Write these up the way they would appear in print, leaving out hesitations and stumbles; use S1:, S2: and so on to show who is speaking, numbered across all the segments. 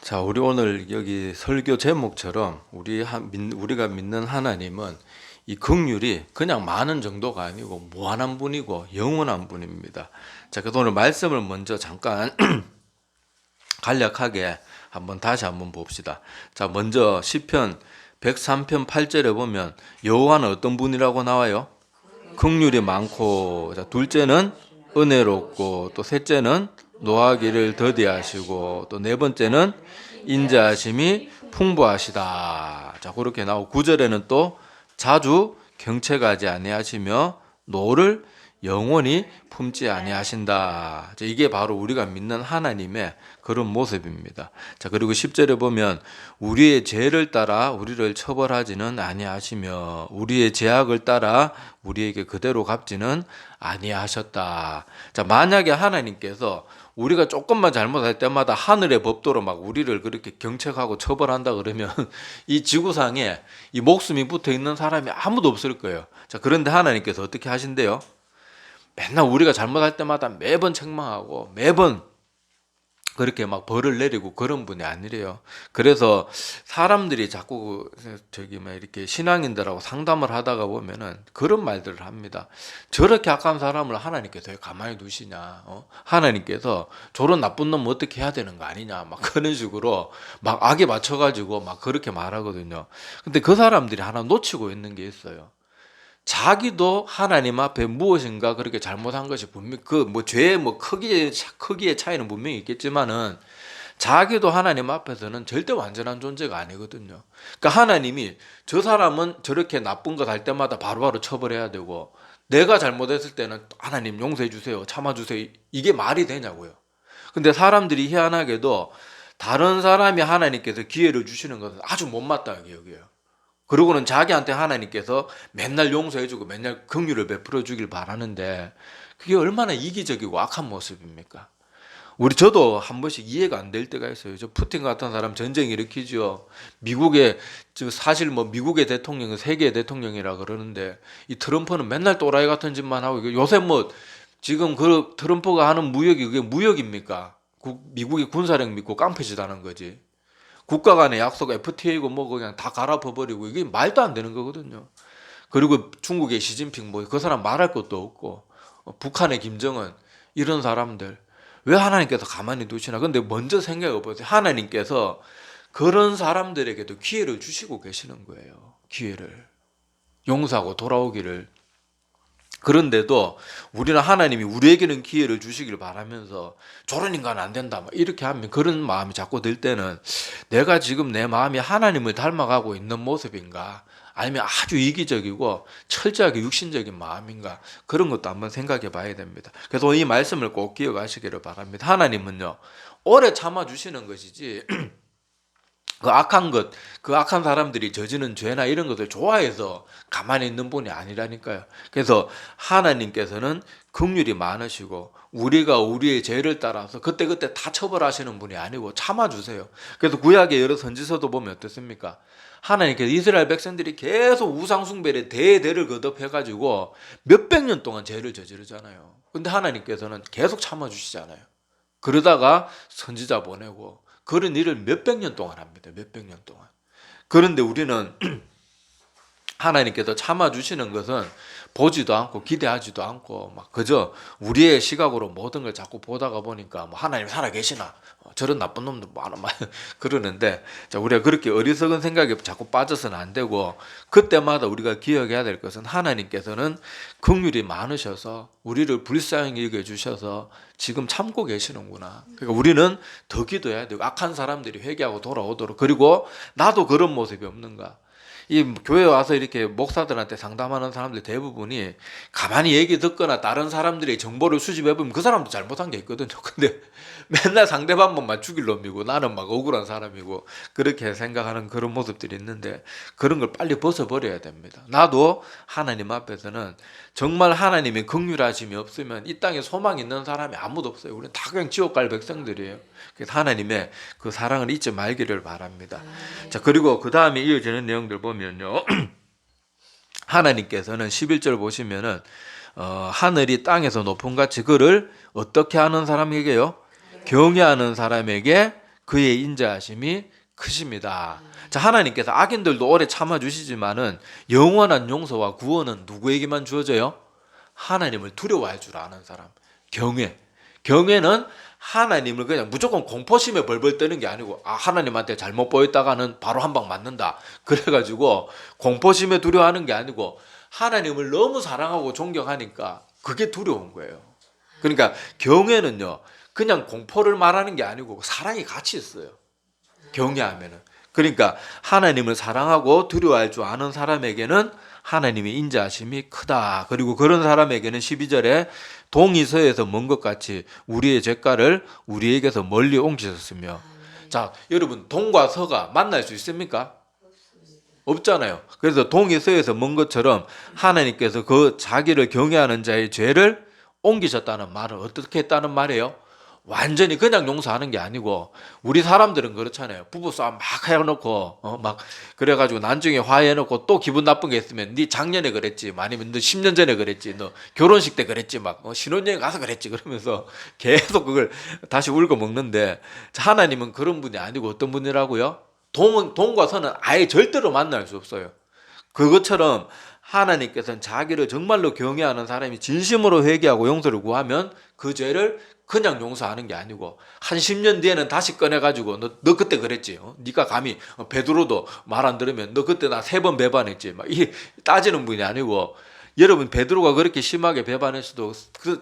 S1: 자, 우리 오늘 여기 설교 제목처럼 우리가 믿는 하나님은 이 긍휼이 그냥 많은 정도가 아니고 무한한 분이고 영원한 분입니다. 자, 그래서 오늘 말씀을 먼저 잠깐 간략하게 다시 한번 봅시다. 자, 먼저 시편 103편 8절에 보면 여호와는 어떤 분이라고 나와요? 긍휼이 많고, 자, 둘째는 은혜롭고, 또 셋째는 노하기를 더디하시고, 또 네 번째는 인자하심이 풍부하시다. 자, 그렇게 나오고 9절에는 또 자주 경채가지 아니하시며 노를 영원히 품지 아니하신다. 자, 이게 바로 우리가 믿는 하나님의 그런 모습입니다. 자, 그리고 10절에 보면 우리의 죄를 따라 우리를 처벌하지는 아니하시며 우리의 죄악을 따라 우리에게 그대로 갚지는 아니하셨다. 자, 만약에 하나님께서 우리가 조금만 잘못할 때마다 하늘의 법도로 막 우리를 그렇게 경책하고 처벌한다 그러면 이 지구상에 이 목숨이 붙어 있는 사람이 아무도 없을 거예요. 자, 그런데 하나님께서 어떻게 하신대요? 맨날 우리가 잘못할 때마다 매번 책망하고 매번 그렇게 막 벌을 내리고 그런 분이 아니래요. 그래서 사람들이 자꾸 이렇게 신앙인들하고 상담을 하다가 보면은 그런 말들을 합니다. 저렇게 악한 사람을 하나님께서 왜 가만히 두시냐? 하나님께서 저런 나쁜 놈 어떻게 해야 되는 거 아니냐? 막 그런 식으로 막 악에 맞춰가지고 막 그렇게 말하거든요. 근데 그 사람들이 하나 놓치고 있는 게 있어요. 자기도 하나님 앞에 무엇인가 그렇게 잘못한 것이 분명 죄의 크기의 차이는 분명히 있겠지만은 자기도 하나님 앞에서는 절대 완전한 존재가 아니거든요. 그러니까 하나님이 저 사람은 저렇게 나쁜 것 할 때마다 바로바로 처벌해야 되고 내가 잘못했을 때는 하나님 용서해 주세요, 참아 주세요. 이게 말이 되냐고요. 근데 사람들이 희한하게도 다른 사람이 하나님께서 기회를 주시는 것은 아주 못마땅하게 여겨요. 그러고는 자기한테 하나님께서 맨날 용서해주고 맨날 긍휼을 베풀어 주길 바라는데 그게 얼마나 이기적이고 악한 모습입니까? 저도 한 번씩 이해가 안 될 때가 있어요. 저 푸틴 같은 사람 전쟁 일으키죠. 사실 미국의 대통령은 세계의 대통령이라 그러는데 이 트럼프는 맨날 또라이 같은 짓만 하고 요새 지금 그 트럼프가 하는 무역이 그게 무역입니까? 미국이 군사력 믿고 깡패짓 하는 거지. 국가 간의 약속 FTA고 그냥 다 갈아엎어버리고 이게 말도 안 되는 거거든요. 그리고 중국의 시진핑 그 사람 말할 것도 없고 북한의 김정은 이런 사람들 왜 하나님께서 가만히 두시나. 근데 먼저 생각해 보세요. 하나님께서 그런 사람들에게도 기회를 주시고 계시는 거예요. 기회를 용서하고 돌아오기를. 그런데도 우리는 하나님이 우리에게는 기회를 주시길 바라면서 저런 인간은 안 된다 이렇게 하면 그런 마음이 자꾸 들 때는 내가 지금 내 마음이 하나님을 닮아가고 있는 모습인가, 아니면 아주 이기적이고 철저하게 육신적인 마음인가, 그런 것도 한번 생각해 봐야 됩니다. 그래서 이 말씀을 꼭 기억하시기를 바랍니다. 하나님은요 오래 참아주시는 것이지 그 악한 사람들이 저지른 죄나 이런 것을 좋아해서 가만히 있는 분이 아니라니까요. 그래서 하나님께서는 긍휼이 많으시고 우리가 우리의 죄를 따라서 그때그때 다 처벌하시는 분이 아니고 참아주세요. 그래서 구약의 여러 선지서도 보면 어떻습니까? 하나님께서 이스라엘 백성들이 계속 우상숭배를 대대를 거듭해가지고 몇백 년 동안 죄를 저지르잖아요. 근데 하나님께서는 계속 참아주시잖아요. 그러다가 선지자 보내고 그런 일을 몇백 년 동안 합니다. 몇백 년 동안. 그런데 우리는 하나님께서 참아주시는 것은 보지도 않고 기대하지도 않고 막 그저 우리의 시각으로 모든 걸 자꾸 보다가 보니까 하나님 살아계시나, 저런 나쁜 놈들 많아 그러는데, 자, 우리가 그렇게 어리석은 생각에 자꾸 빠져서는 안 되고 그때마다 우리가 기억해야 될 것은 하나님께서는 긍휼이 많으셔서 우리를 불쌍히 여겨주셔서 지금 참고 계시는구나. 그러니까 우리는 더 기도해야 되고 악한 사람들이 회개하고 돌아오도록. 그리고 나도 그런 모습이 없는가. 이 교회 와서 이렇게 목사들한테 상담하는 사람들 대부분이 가만히 얘기 듣거나 다른 사람들의 정보를 수집해보면 그 사람도 잘못한 게 있거든요. 근데 맨날 상대방만 죽일 놈이고 나는 막 억울한 사람이고 그렇게 생각하는 그런 모습들이 있는데, 그런 걸 빨리 벗어버려야 됩니다. 나도 하나님 앞에서는 정말 하나님의 긍휼하심이 없으면 이 땅에 소망 있는 사람이 아무도 없어요. 우리는 다 그냥 지옥 갈 백성들이에요. 그래서 하나님의 그 사랑을 잊지 말기를 바랍니다. 자, 그리고 그 다음에 이어지는 내용들 보면요. 하나님께서는 11절 보시면은 하늘이 땅에서 높은 같이 그를 어떻게 하는 사람에게요? 경외하는 사람에게 그의 인자하심이 크십니다. 자, 하나님께서 악인들도 오래 참아주시지만은 영원한 용서와 구원은 누구에게만 주어져요? 하나님을 두려워할 줄 아는 사람. 경외. 경외는 하나님을 그냥 무조건 공포심에 벌벌 떠는 게 아니고, 하나님한테 잘못 보였다가는 바로 한 방 맞는다. 그래가지고 공포심에 두려워하는 게 아니고 하나님을 너무 사랑하고 존경하니까 그게 두려운 거예요. 그러니까 경외는요, 그냥 공포를 말하는 게 아니고 사랑이 같이 있어요. 경외하면은. 그러니까 하나님을 사랑하고 두려워할 줄 아는 사람에게는 하나님의 인자하심이 크다. 그리고 그런 사람에게는 12절에 동이 서에서 먼 것 같이 우리의 죄가를 우리에게서 멀리 옮기셨으며. 자, 여러분, 동과 서가 만날 수 있습니까? 없잖아요. 그래서 동이 서에서 먼 것처럼 하나님께서 그 자기를 경외하는 자의 죄를 옮기셨다는 말은 어떻게 했다는 말이에요? 완전히 그냥 용서하는 게 아니고, 우리 사람들은 그렇잖아요. 부부싸움 막 해놓고 막 그래가지고 나중에 화해해놓고 또 기분 나쁜 게 있으면 네 작년에 그랬지, 아니면 너 10년 전에 그랬지, 너 결혼식 때 그랬지, 막 신혼여행 가서 그랬지, 그러면서 계속 그걸 다시 울고 먹는데, 하나님은 그런 분이 아니고 어떤 분이라고요? 동과 서는 아예 절대로 만날 수 없어요. 그것처럼 하나님께서는 자기를 정말로 경외하는 사람이 진심으로 회개하고 용서를 구하면 그 죄를 그냥 용서하는 게 아니고 한 10년 뒤에는 다시 꺼내가지고 너 그때 그랬지, 네가 감히 베드로도 말 안 들으면 너 그때 나 3번 배반했지, 막 이 따지는 분이 아니고, 여러분 베드로가 그렇게 심하게 배반했어도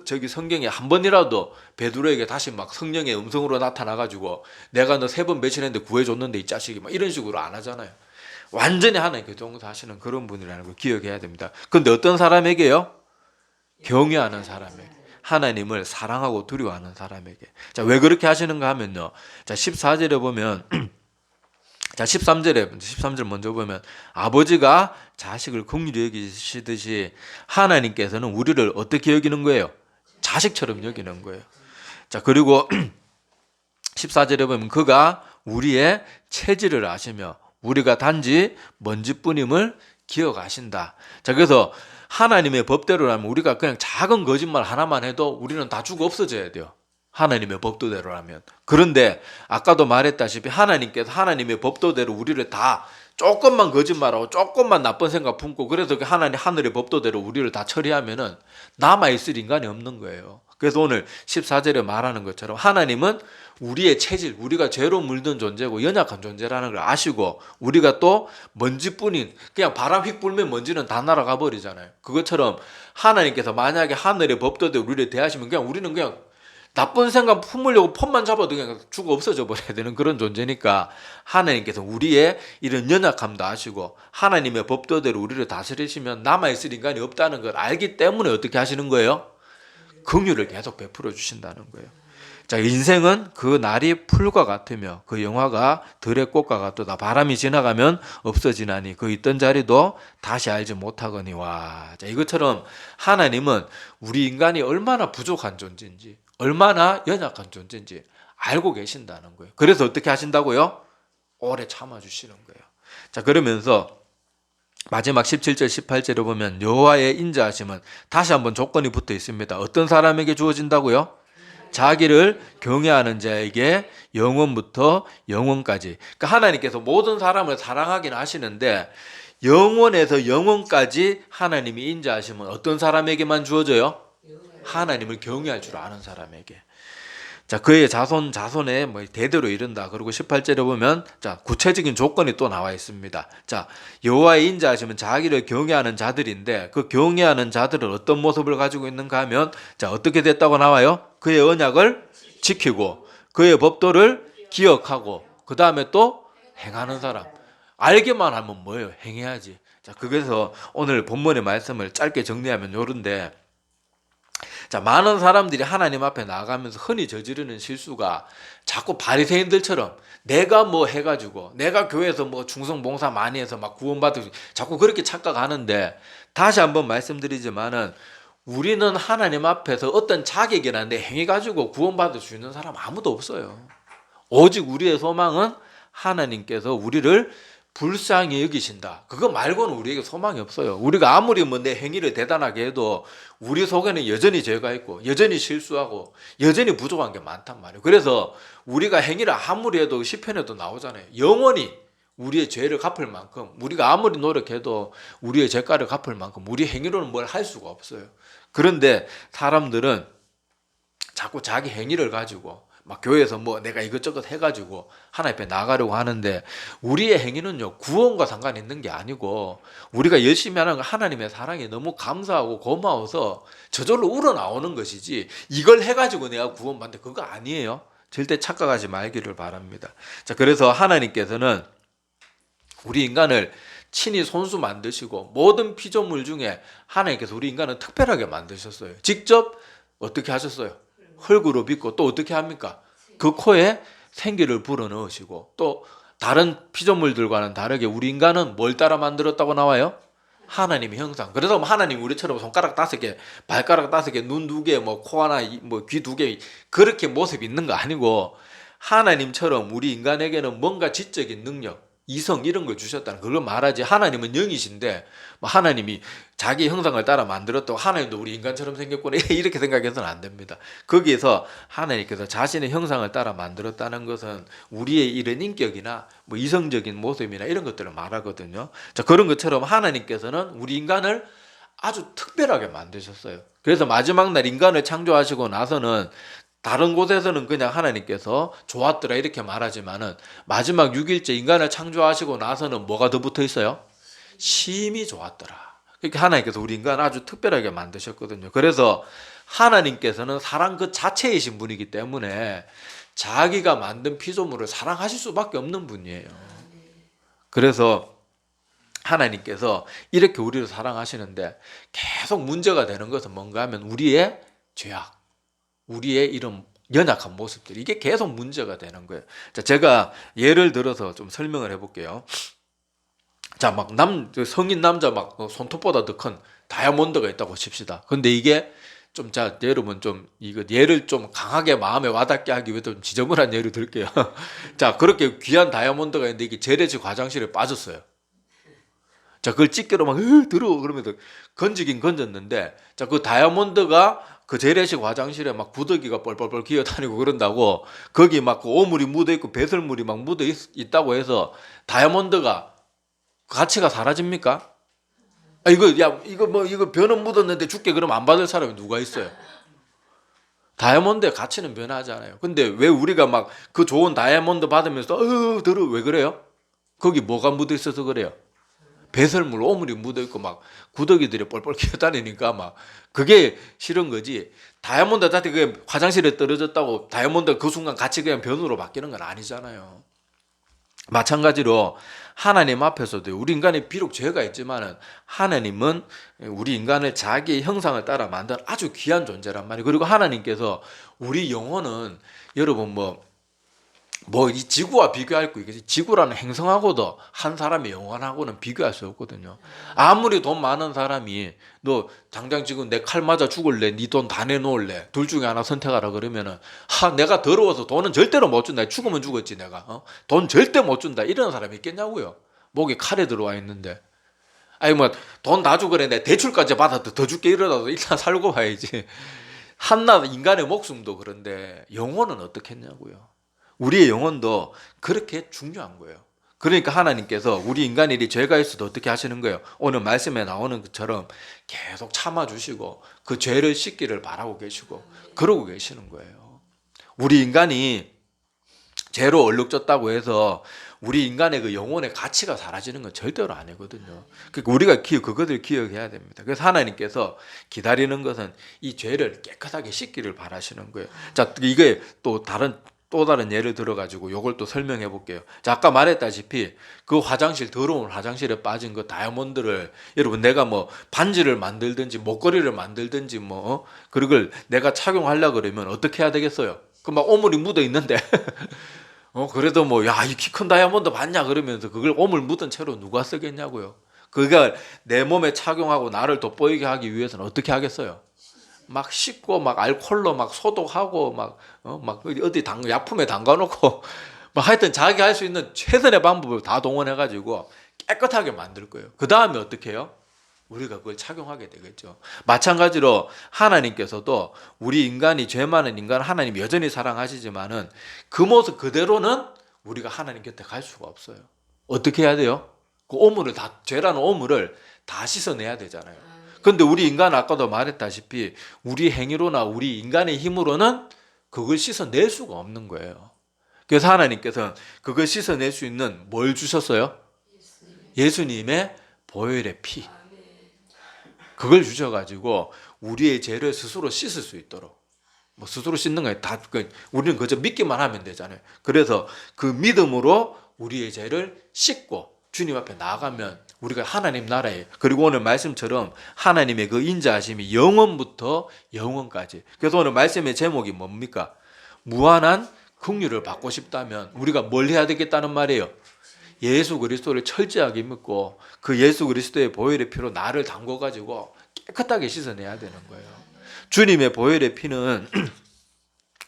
S1: 저기 성경에 한 번이라도 베드로에게 다시 막 성령의 음성으로 나타나가지고 내가 너 3번 배신했는데 구해줬는데 이 자식이 막 이런 식으로 안 하잖아요. 완전히 하나님께 용서하시는 그런 분이라는 걸 기억해야 됩니다. 그런데 어떤 사람에게요? 경외하는 사람에게, 하나님을 사랑하고 두려워하는 사람에게. 자, 왜 그렇게 하시는가 하면요, 자 14절에 보면 자 13절 먼저 보면, 아버지가 자식을 긍휼히 여기시듯이 하나님께서는 우리를 어떻게 여기는 거예요? 자식처럼 여기는 거예요. 자, 그리고 14절에 보면 그가 우리의 체질을 아시며 우리가 단지 먼지뿐임을 기억하신다. 자, 그래서 하나님의 법대로라면 우리가 그냥 작은 거짓말 하나만 해도 우리는 다 죽어 없어져야 돼요. 하나님의 법도대로라면. 그런데 아까도 말했다시피 하나님께서 하나님의 법도대로 우리를 다 조금만 거짓말하고 조금만 나쁜 생각 품고 그래서 하나님 하늘의 법도대로 우리를 다 처리하면은 남아있을 인간이 없는 거예요. 그래서 오늘 14절에 말하는 것처럼 하나님은 우리의 체질, 우리가 죄로 물든 존재고 연약한 존재라는 걸 아시고, 우리가 또 먼지뿐인, 그냥 바람 휙 불면 먼지는 다 날아가 버리잖아요. 그것처럼 하나님께서 만약에 하늘의 법도대로 우리를 대하시면 그냥 우리는 그냥 나쁜 생각 품으려고 폰만 잡아도 그냥 죽어 없어져 버려야 되는 그런 존재니까, 하나님께서 우리의 이런 연약함도 아시고 하나님의 법도대로 우리를 다스리시면 남아있을 인간이 없다는 걸 알기 때문에 어떻게 하시는 거예요? 긍휼을 계속 베풀어 주신다는 거예요. 자, 인생은 그 날이 풀과 같으며 그 영화가 들의 꽃과 같도다. 바람이 지나가면 없어지나니 그 있던 자리도 다시 알지 못하거니와. 자, 이것처럼 하나님은 우리 인간이 얼마나 부족한 존재인지, 얼마나 연약한 존재인지 알고 계신다는 거예요. 그래서 어떻게 하신다고요? 오래 참아주시는 거예요. 자, 그러면서 마지막 17절 18절에 보면 여호와의 인자하심은 다시 한번 조건이 붙어 있습니다. 어떤 사람에게 주어진다고요? 자기를 경외하는 자에게 영원부터 영원까지. 그러니까 하나님께서 모든 사람을 사랑하긴 하시는데 영원에서 영원까지 하나님이 인자하심은 어떤 사람에게만 주어져요? 하나님을 경외할 줄 아는 사람에게. 자, 그의 자손에 뭐 대대로 이른다. 그리고 18절에 보면 자, 구체적인 조건이 또 나와 있습니다. 자, 여호와의 인자하심은 자기를 경외하는 자들인데 그 경외하는 자들은 어떤 모습을 가지고 있는가 하면 자, 어떻게 됐다고 나와요? 그의 언약을 지키고 그의 법도를 기억하고 그 다음에 또 행하는 사람. 알기만 하면 뭐예요? 행해야지. 자, 그래서 오늘 본문의 말씀을 짧게 정리하면 요런데, 자, 많은 사람들이 하나님 앞에 나가면서 흔히 저지르는 실수가 자꾸 바리새인들처럼 내가 뭐 해가지고 내가 교회에서 뭐 중성봉사 많이 해서 막 구원받을 자꾸 그렇게 착각하는데, 다시 한번 말씀드리지만은 우리는 하나님 앞에서 어떤 자격이나 내 행위 가지고 구원받을 수 있는 사람 아무도 없어요. 오직 우리의 소망은 하나님께서 우리를 불쌍히 여기신다. 그거 말고는 우리에게 소망이 없어요. 우리가 아무리 뭐 내 행위를 대단하게 해도 우리 속에는 여전히 죄가 있고 여전히 실수하고 여전히 부족한 게 많단 말이에요. 그래서 우리가 행위를 아무리 해도 시편에도 나오잖아요. 영원히 우리의 죄를 갚을 만큼, 우리가 아무리 노력해도 우리의 죄가를 갚을 만큼 우리 행위로는 뭘 할 수가 없어요. 그런데 사람들은 자꾸 자기 행위를 가지고 막 교회에서 뭐 내가 이것저것 해가지고 하나님 앞에 나가려고 하는데, 우리의 행위는요 구원과 상관 있는 게 아니고 우리가 열심히 하는 건 하나님의 사랑이 너무 감사하고 고마워서 저절로 우러나오는 것이지, 이걸 해가지고 내가 구원받는다 그거 아니에요. 절대 착각하지 말기를 바랍니다. 자, 그래서 하나님께서는 우리 인간을 친히 손수 만드시고 모든 피조물 중에 하나님께서 우리 인간을 특별하게 만드셨어요. 직접 어떻게 하셨어요? 흙으로 빚고 또 어떻게 합니까? 그 코에 생기를 불어넣으시고, 또 다른 피조물들과는 다르게 우리 인간은 뭘 따라 만들었다고 나와요? 하나님의 형상. 그래서 하나님 우리처럼 손가락 5개, 발가락 5개, 눈 2개, 뭐 코 하나, 뭐 귀 2개 그렇게 모습이 있는 거 아니고, 하나님처럼 우리 인간에게는 뭔가 지적인 능력, 이성 이런 걸 주셨다는 그걸 말하지, 하나님은 영이신데 뭐 하나님이 자기 형상을 따라 만들었다고 하나님도 우리 인간처럼 생겼구나 이렇게 생각해서는 안 됩니다. 거기에서 하나님께서 자신의 형상을 따라 만들었다는 것은 우리의 이런 인격이나 뭐 이성적인 모습이나 이런 것들을 말하거든요. 자, 그런 것처럼 하나님께서는 우리 인간을 아주 특별하게 만드셨어요. 그래서 마지막 날 인간을 창조하시고 나서는 다른 곳에서는 그냥 하나님께서 좋았더라 이렇게 말하지만은 마지막 6일째 인간을 창조하시고 나서는 뭐가 더 붙어 있어요? 심히 좋았더라. 그러니까 하나님께서 우리 인간을 아주 특별하게 만드셨거든요. 그래서 하나님께서는 사랑 그 자체이신 분이기 때문에 자기가 만든 피조물을 사랑하실 수밖에 없는 분이에요. 그래서 하나님께서 이렇게 우리를 사랑하시는데 계속 문제가 되는 것은 뭔가 하면 우리의 죄악, 우리의 이런 연약한 모습들, 이게 계속 문제가 되는 거예요. 자, 제가 예를 들어서 좀 설명을 해볼게요. 자, 막 성인 남자 막 손톱보다 더 큰 다이아몬드가 있다고 칩시다. 근데 이게 좀, 자, 여러분 좀 이거 예를 좀 강하게 마음에 와닿게 하기 위해서 좀 지저분한 예를 들게요. 자, 그렇게 귀한 다이아몬드가 있는데 이게 재래식 화장실에 빠졌어요. 자, 그걸 집게로 막 들어 그러면서 건지긴 건졌는데, 자, 그 다이아몬드가 그 재래식 화장실에 막 부더기가 뻘뻘뻘 기어다니고 그런다고 거기 막 그 오물이 묻어 있고 배설물이 막 묻어 있다고 해서 다이아몬드가 가치가 사라집니까? 아, 이거 변은 묻었는데 줄게 그러면 안 받을 사람이 누가 있어요? 다이아몬드의 가치는 변하지 않아요. 근데 왜 우리가 막 그 좋은 다이아몬드 받으면서 들어 왜 그래요? 거기 뭐가 묻어 있어서 그래요? 배설물, 오물이 묻어있고 막 구더기들이 뻘뻘 기어다니니까 막 그게 싫은 거지. 다이아몬드 자체 그게 화장실에 떨어졌다고 다이아몬드 그 순간 같이 그냥 변으로 바뀌는 건 아니잖아요. 마찬가지로 하나님 앞에서도 우리 인간이 비록 죄가 있지만은 하나님은 우리 인간을 자기의 형상을 따라 만든 아주 귀한 존재란 말이에요. 그리고 하나님께서 우리 영혼은 여러분 이 지구와 비교할 거 있겠지. 지구라는 행성하고도 한 사람의 영혼하고는 비교할 수 없거든요. 아무리 돈 많은 사람이 너 당장 지금 내 칼 맞아 죽을래? 네 돈 다 내놓을래? 둘 중에 하나 선택하라 그러면은 내가 더러워서 돈은 절대로 못 준다. 죽으면 죽었지 내가. 돈 절대 못 준다. 이런 사람이 있겠냐고요. 목에 칼에 들어와 있는데. 아니 뭐 돈 다 주그래 내 대출까지 받아도 더 줄게 이러다도 일단 살고 봐야지. 한낱 인간의 목숨도 그런데 영혼은 어떻겠냐고요. 우리의 영혼도 그렇게 중요한 거예요. 그러니까 하나님께서 우리 인간이 죄가 있어도 어떻게 하시는 거예요? 오늘 말씀에 나오는 것처럼 계속 참아주시고 그 죄를 씻기를 바라고 계시고 그러고 계시는 거예요. 우리 인간이 죄로 얼룩졌다고 해서 우리 인간의 그 영혼의 가치가 사라지는 건 절대로 아니거든요. 그러니까 우리가 그것을 기억해야 됩니다. 그래서 하나님께서 기다리는 것은 이 죄를 깨끗하게 씻기를 바라시는 거예요. 자, 이게 또 다른 예를 들어가지고 요걸 또 설명해 볼게요. 자, 아까 말했다시피 그 더러운 화장실에 빠진 그 다이아몬드를 여러분 내가 뭐 반지를 만들든지 목걸이를 만들든지 그걸 내가 착용하려고 그러면 어떻게 해야 되겠어요? 그 막 오물이 묻어 있는데 그래도 이 키 큰 다이아몬드 봤냐 그러면서 그걸 오물 묻은 채로 누가 쓰겠냐고요. 그가 내 몸에 착용하고 나를 돋보이게 하기 위해서는 어떻게 하겠어요? 막 씻고 막 알콜로 막 소독하고 막 어디 약품에 담가놓고 뭐 하여튼 자기 할 수 있는 최선의 방법을 다 동원해가지고 깨끗하게 만들 거예요. 그 다음에 어떻게 해요? 우리가 그걸 착용하게 되겠죠. 마찬가지로 하나님께서도 우리 인간이 죄 많은 인간 하나님 여전히 사랑하시지만은 그 모습 그대로는 우리가 하나님 곁에 갈 수가 없어요. 어떻게 해야 돼요? 그 오물을 다, 죄라는 오물을 다 씻어내야 되잖아요. 근데 우리 인간은 아까도 말했다시피 우리 행위로나 우리 인간의 힘으로는 그걸 씻어낼 수가 없는 거예요. 그래서 하나님께서는 그걸 씻어낼 수 있는 뭘 주셨어요? 예수님의 보혈의 피. 그걸 주셔가지고 우리의 죄를 스스로 씻을 수 있도록, 뭐 스스로 씻는 거예요. 다 우리는 그저 믿기만 하면 되잖아요. 그래서 그 믿음으로 우리의 죄를 씻고 주님 앞에 나아가면 우리가 하나님 나라에, 그리고 오늘 말씀처럼 하나님의 그 인자하심이 영원부터 영원까지. 그래서 오늘 말씀의 제목이 뭡니까? 무한한 긍휼을 받고 싶다면 우리가 뭘 해야 되겠다는 말이에요. 예수 그리스도를 철저하게 믿고 그 예수 그리스도의 보혈의 피로 나를 담궈가지고 깨끗하게 씻어내야 되는 거예요. 주님의 보혈의 피는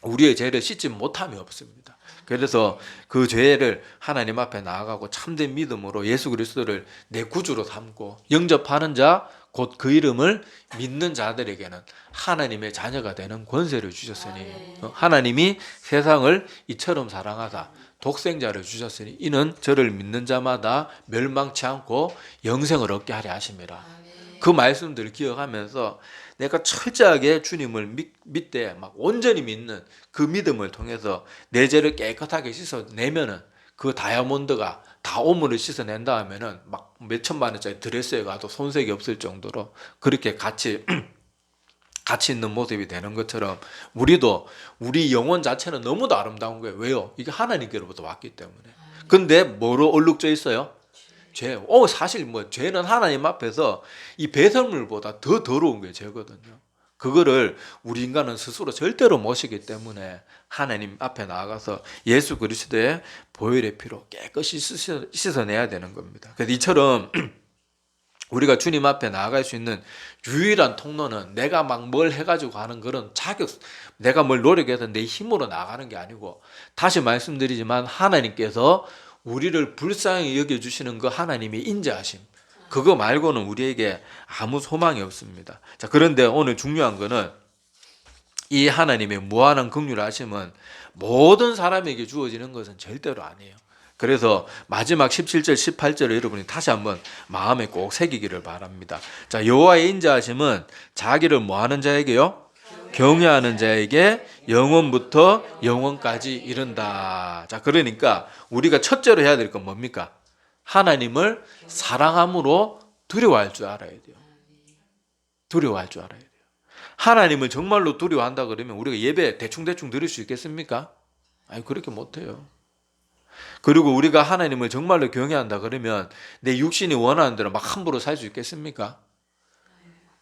S1: 우리의 죄를 씻지 못함이 없습니다. 그래서 그 죄를 하나님 앞에 나아가고 참된 믿음으로 예수 그리스도를 내 구주로 삼고 영접하는 자, 곧 그 이름을 믿는 자들에게는 하나님의 자녀가 되는 권세를 주셨으니, 하나님이 세상을 이처럼 사랑하사 독생자를 주셨으니 이는 저를 믿는 자마다 멸망치 않고 영생을 얻게 하려 하심이라. 그 말씀들을 기억하면서 내가 철저하게 주님을 믿되 막 온전히 믿는 그 믿음을 통해서 내 죄를 깨끗하게 씻어내면은 그 다이아몬드가 다 오물을 씻어낸다 하면은 막 몇천만 원짜리 드레스에 가도 손색이 없을 정도로 그렇게 가치 있는 모습이 되는 것처럼 우리도 우리 영혼 자체는 너무도 아름다운 거예요. 왜요? 이게 하나님께로부터 왔기 때문에. 근데 뭐로 얼룩져 있어요? 죄. 사실 뭐 죄는 하나님 앞에서 이 배설물보다 더 더러운 게 죄거든요. 그거를 우리 인간은 스스로 절대로 못하기 때문에 하나님 앞에 나아가서 예수 그리스도의 보혈의 피로 깨끗이 씻어내야 되는 겁니다. 그래서 이처럼 우리가 주님 앞에 나아갈 수 있는 유일한 통로는 내가 막 뭘 해가지고 하는 그런 내가 뭘 노력해서 내 힘으로 나가는 게 아니고, 다시 말씀드리지만 하나님께서 우리를 불쌍히 여겨주시는 그 하나님의 인자하심, 그거 말고는 우리에게 아무 소망이 없습니다. 자, 그런데 오늘 중요한 거는 이 하나님의 무한한 긍휼하심은 모든 사람에게 주어지는 것은 절대로 아니에요. 그래서 마지막 17절 18절을 여러분이 다시 한번 마음에 꼭 새기기를 바랍니다. 자, 여호와의 인자하심은 자기를 뭐하는 자에게요? 경외하는 자에게 영원부터 영원까지 이른다. 자, 그러니까 우리가 첫째로 해야 될 건 뭡니까? 하나님을 사랑함으로 두려워할 줄 알아야 돼요. 두려워할 줄 알아야 돼요. 하나님을 정말로 두려워한다 그러면 우리가 예배 대충대충 드릴 수 있겠습니까? 아니, 그렇게 못해요. 그리고 우리가 하나님을 정말로 경외한다 그러면 내 육신이 원하는 대로 막 함부로 살 수 있겠습니까?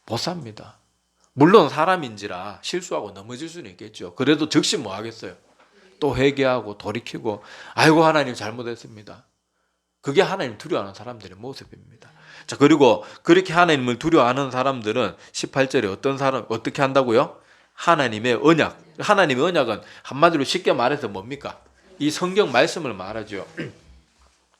S1: 못 삽니다. 물론 사람인지라 실수하고 넘어질 수는 있겠죠. 그래도 즉시 뭐 하겠어요? 또 회개하고 돌이키고 아이고 하나님 잘못했습니다. 그게 하나님 두려워하는 사람들의 모습입니다. 자, 그리고 그렇게 하나님을 두려워하는 사람들은 18절에 어떻게 한다고요? 하나님의 언약. 하나님의 언약은 한마디로 쉽게 말해서 뭡니까? 이 성경 말씀을 말하죠.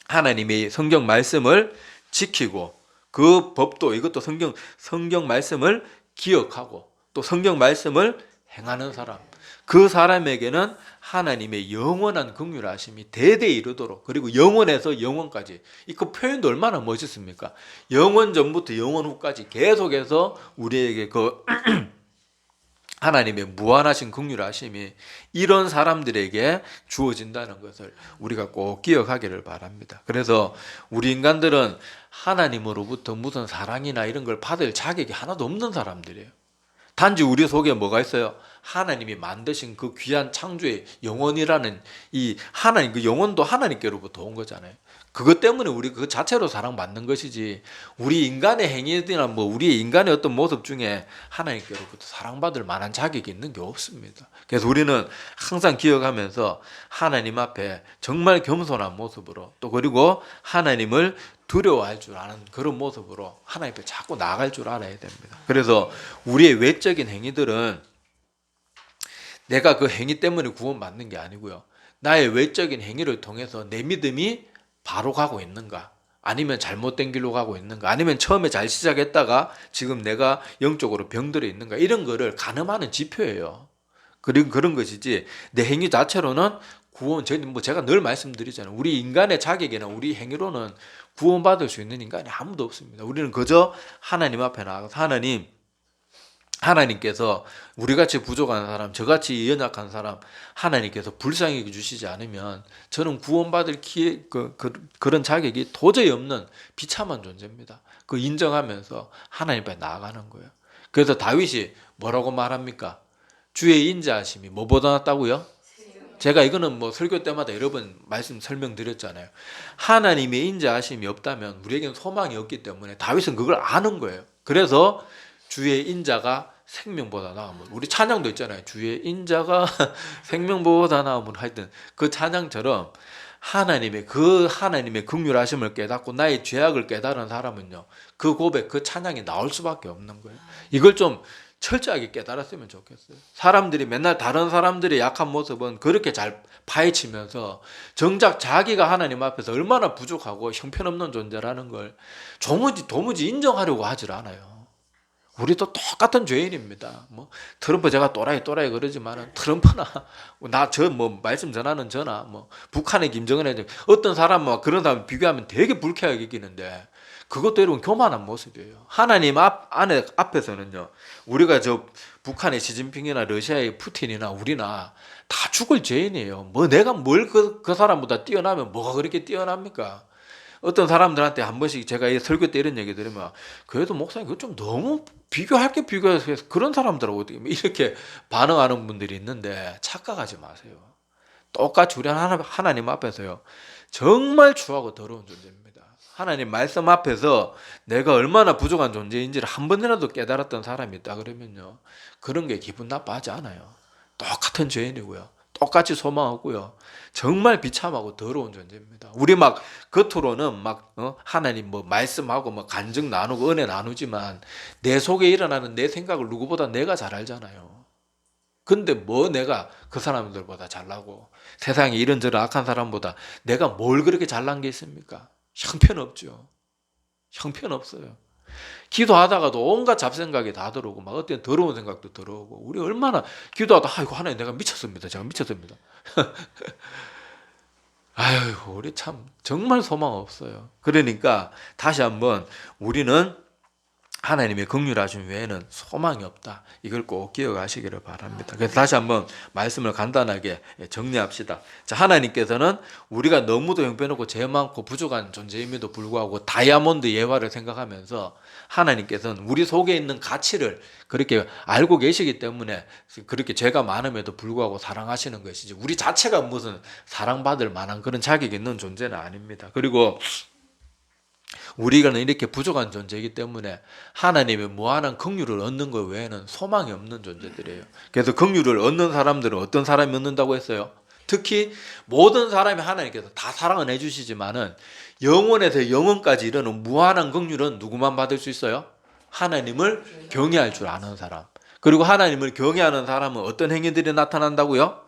S1: 하나님의 성경 말씀을 지키고 그 법도 이것도 성경 말씀을 기억하고 또 성경 말씀을 행하는 사람, 그 사람에게는 하나님의 영원한 긍휼하심이 대대에 이르도록, 그리고 영원에서 영원까지, 그 표현도 얼마나 멋있습니까? 영원 전부터 영원 후까지 계속해서 우리에게 그 하나님의 무한하신 긍휼하심이 이런 사람들에게 주어진다는 것을 우리가 꼭 기억하기를 바랍니다. 그래서 우리 인간들은 하나님으로부터 무슨 사랑이나 이런 걸 받을 자격이 하나도 없는 사람들이에요. 단지 우리 속에 뭐가 있어요? 하나님이 만드신 그 귀한 창조의 영혼이라는 이 하나님, 그 영혼도 하나님께로부터 온 거잖아요. 그것 때문에 우리 그 자체로 사랑받는 것이지, 우리 인간의 행위나 뭐 우리 인간의 어떤 모습 중에 하나님께로부터 사랑받을 만한 자격이 있는 게 없습니다. 그래서 우리는 항상 기억하면서 하나님 앞에 정말 겸손한 모습으로, 또 그리고 하나님을 두려워할 줄 아는 그런 모습으로 하나님 앞에 자꾸 나아갈 줄 알아야 됩니다. 그래서 우리의 외적인 행위들은 내가 그 행위 때문에 구원받는 게 아니고요, 나의 외적인 행위를 통해서 내 믿음이 바로 가고 있는가? 아니면 잘못된 길로 가고 있는가? 아니면 처음에 잘 시작했다가 지금 내가 영적으로 병들어 있는가? 이런 거를 가늠하는 지표예요. 그런 것이지 내 행위 자체로는 구원, 제가 늘 말씀드리잖아요. 우리 인간의 자격이나 우리 행위로는 구원받을 수 있는 인간이 아무도 없습니다. 우리는 그저 하나님 앞에 나가서 하나님께서 우리같이 부족한 사람, 저같이 연약한 사람 하나님께서 불쌍히 주시지 않으면 저는 구원받을 그런 자격이 도저히 없는 비참한 존재입니다. 그 인정하면서 하나님 앞에 나아가는 거예요. 그래서 다윗이 뭐라고 말합니까? 주의 인자하심이 뭐보다 낫다고요? 제가 이거는 뭐 설교 때마다 여러 번 설명드렸잖아요. 하나님의 인자하심이 없다면 우리에게는 소망이 없기 때문에 다윗은 그걸 아는 거예요. 그래서 주의 인자가 생명보다 나으면, 우리 찬양도 있잖아요. 주의 인자가 생명보다 나으면, 하여튼 그 찬양처럼 하나님의 긍휼하심을 깨닫고 나의 죄악을 깨달은 사람은요, 그 고백, 그 찬양이 나올 수밖에 없는 거예요. 이걸 좀 철저하게 깨달았으면 좋겠어요. 사람들이 맨날 다른 사람들의 약한 모습은 그렇게 잘 파헤치면서 정작 자기가 하나님 앞에서 얼마나 부족하고 형편없는 존재라는 걸 도무지 인정하려고 하질 않아요. 우리도 똑같은 죄인입니다. 뭐 트럼프, 제가 또라이 그러지만은 트럼프나 말씀 전하는 저나 뭐 북한의 김정은의 어떤 사람과 그런 사람 비교하면 되게 불쾌하게 여기는데, 그것도 여러분 교만한 모습이에요. 하나님 앞에서는요, 우리가 북한의 시진핑이나 러시아의 푸틴이나 우리나 다 죽을 죄인이에요. 뭐 내가 그 사람보다 뛰어나면 뭐가 그렇게 뛰어납니까? 어떤 사람들한테 한 번씩 제가 설교 때 이런 얘기 들으면, 그래도 목사님 그거 좀 너무 비교해서 그런 사람들하고 어떻게 이렇게 반응하는 분들이 있는데, 착각하지 마세요. 똑같이 우리 하나님 앞에서요, 정말 추하고 더러운 존재입니다. 하나님 말씀 앞에서 내가 얼마나 부족한 존재인지를 한 번이라도 깨달았던 사람이 있다 그러면요, 그런 게 기분 나빠하지 않아요. 똑같은 죄인이고요, 똑같이 소망 없고요, 정말 비참하고 더러운 존재입니다. 우리 겉으로는 하나님 말씀하고 간증 나누고 은혜 나누지만 내 속에 일어나는 내 생각을 누구보다 내가 잘 알잖아요. 근데 내가 그 사람들보다 잘나고 세상에 이런저런 악한 사람보다 내가 뭘 그렇게 잘난 게 있습니까? 형편없죠. 형편없어요. 기도하다가도 온갖 잡생각이 다 들어오고 어떤 더러운 생각도 들어오고, 우리 얼마나 기도하다 아이고 하나님 내가 미쳤습니다. 제가 미쳤습니다. 아유, 우리 참 정말 소망 없어요. 그러니까 다시 한번 우리는 하나님의 긍휼하심 외에는 소망이 없다. 이걸 꼭 기억하시기를 바랍니다. 그래서 다시 한번 말씀을 간단하게 정리합시다. 자, 하나님께서는 우리가 너무도 형편없고 죄 많고 부족한 존재임에도 불구하고 다이아몬드 예화를 생각하면서 하나님께서는 우리 속에 있는 가치를 그렇게 알고 계시기 때문에 그렇게 죄가 많음에도 불구하고 사랑하시는 것이지, 우리 자체가 무슨 사랑받을 만한 그런 자격이 있는 존재는 아닙니다. 그리고 우리가 이렇게 부족한 존재이기 때문에 하나님의 무한한 긍휼을 얻는 것 외에는 소망이 없는 존재들이에요. 그래서 긍휼을 얻는 사람들은 어떤 사람이 얻는다고 했어요? 특히 모든 사람이 하나님께서 다 사랑은 해주시지만은 영원에서 영원까지 이르는 무한한 긍휼은 누구만 받을 수 있어요? 하나님을 경외할 줄 아는 사람. 그리고 하나님을 경외하는 사람은 어떤 행위들이 나타난다고요?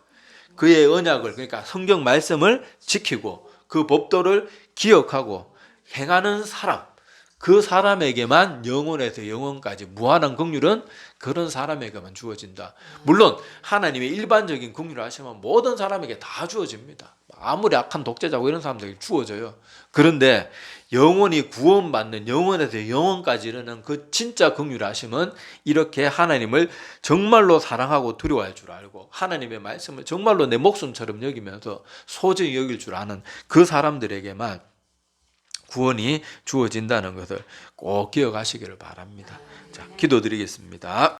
S1: 그의 언약을, 그러니까 성경 말씀을 지키고 그 법도를 기억하고 행하는 사람, 그 사람에게만 영원에서 영원까지 무한한 긍휼은 그런 사람에게만 주어진다. 물론 하나님의 일반적인 긍휼을 하시면 모든 사람에게 다 주어집니다. 아무리 악한 독재자고 이런 사람들에게 주어져요. 그런데 영원히 구원받는, 영원에서 영원까지 이르는 그 진짜 긍휼을 하심은 이렇게 하나님을 정말로 사랑하고 두려워할 줄 알고 하나님의 말씀을 정말로 내 목숨처럼 여기면서 소중히 여길 줄 아는 그 사람들에게만 구원이 주어진다는 것을 꼭 기억하시기를 바랍니다. 자, 기도드리겠습니다.